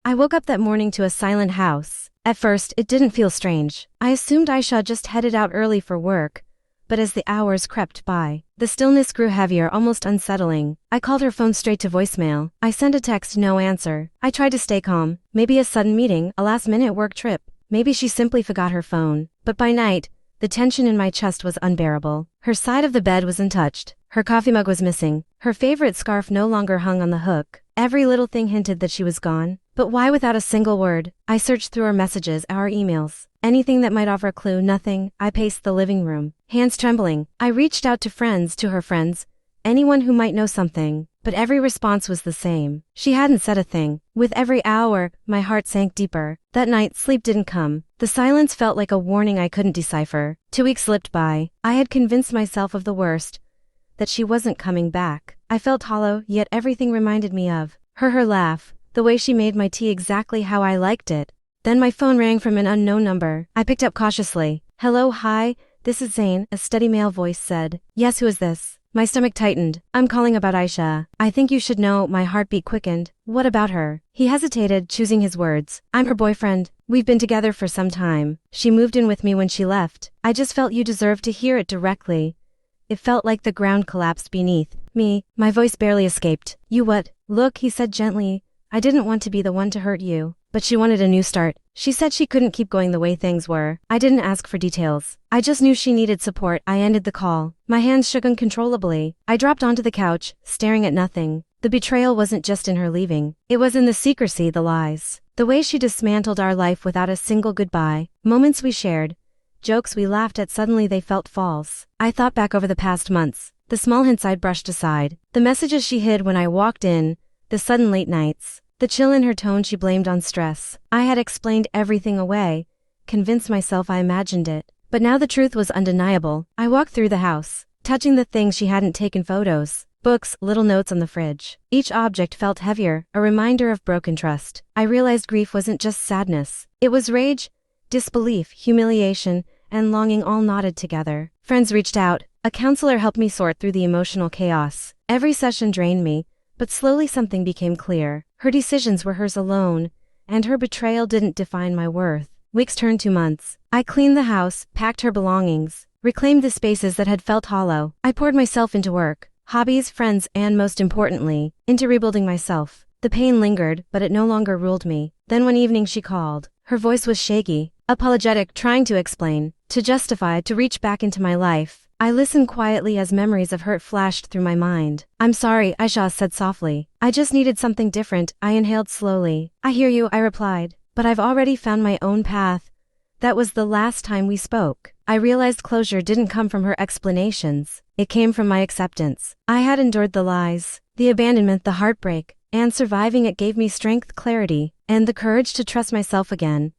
I woke up that morning to a silent house. At first, it didn't feel strange. I assumed Aisha just headed out early for work. But as the hours crept by, the stillness grew heavier, almost unsettling. I called her phone straight to voicemail. I sent a text, no answer. I tried to stay calm. Maybe a sudden meeting, a last-minute work trip. Maybe she simply forgot her phone. But by night, the tension in my chest was unbearable. Her side of the bed was untouched. Her coffee mug was missing. Her favorite scarf no longer hung on the hook. Every little thing hinted that she was gone. But why without a single word? I searched through our messages, our emails. Anything that might offer a clue, nothing. I paced the living room, hands trembling. I reached out to friends, to her friends, anyone who might know something. But every response was the same. She hadn't said a thing. With every hour, my heart sank deeper. That night, sleep didn't come. The silence felt like a warning I couldn't decipher. 2 weeks slipped by. I had convinced myself of the worst, that she wasn't coming back. I felt hollow, yet everything reminded me of her laugh, the way she made my tea exactly how I liked it. Then my phone rang from an unknown number. I picked up cautiously. Hello, hi, this is Zane, a steady male voice said. Yes, who is this? My stomach tightened. I'm calling about Aisha. I think you should know. My heartbeat quickened. What about her? He hesitated, choosing his words. I'm her boyfriend. We've been together for some time. She moved in with me when she left. I just felt you deserved to hear it directly. It felt like the ground collapsed beneath me. My voice barely escaped. You what? Look, he said gently. I didn't want to be the one to hurt you. But she wanted a new start. She said she couldn't keep going the way things were. I didn't ask for details. I just knew she needed support. I ended the call. My hands shook uncontrollably. I dropped onto the couch, staring at nothing. The betrayal wasn't just in her leaving. It was in the secrecy, the lies. The way she dismantled our life without a single goodbye. Moments we shared. Jokes we laughed at, suddenly they felt false. I thought back over the past months. The small hints I'd brushed aside. The messages she hid when I walked in. The sudden late nights. The chill in her tone she blamed on stress. I had explained everything away, convinced myself I imagined it. But now the truth was undeniable. I walked through the house, touching the things she hadn't taken photos. Books, little notes on the fridge. Each object felt heavier, a reminder of broken trust. I realized grief wasn't just sadness. It was rage, disbelief, humiliation, and longing all knotted together. Friends reached out. A counselor helped me sort through the emotional chaos. Every session drained me, but slowly something became clear. Her decisions were hers alone, and her betrayal didn't define my worth. Weeks turned to months. I cleaned the house, packed her belongings, reclaimed the spaces that had felt hollow. I poured myself into work, hobbies, friends, and most importantly, into rebuilding myself. The pain lingered, but it no longer ruled me. Then one evening she called. Her voice was shaky, apologetic, trying to explain, to justify, to reach back into my life. I listened quietly as memories of hurt flashed through my mind. I'm sorry, Aisha said softly. I just needed something different. I inhaled slowly. I hear you, I replied. But I've already found my own path. That was the last time we spoke. I realized closure didn't come from her explanations. It came from my acceptance. I had endured the lies, the abandonment, the heartbreak, and surviving it gave me strength, clarity, and the courage to trust myself again.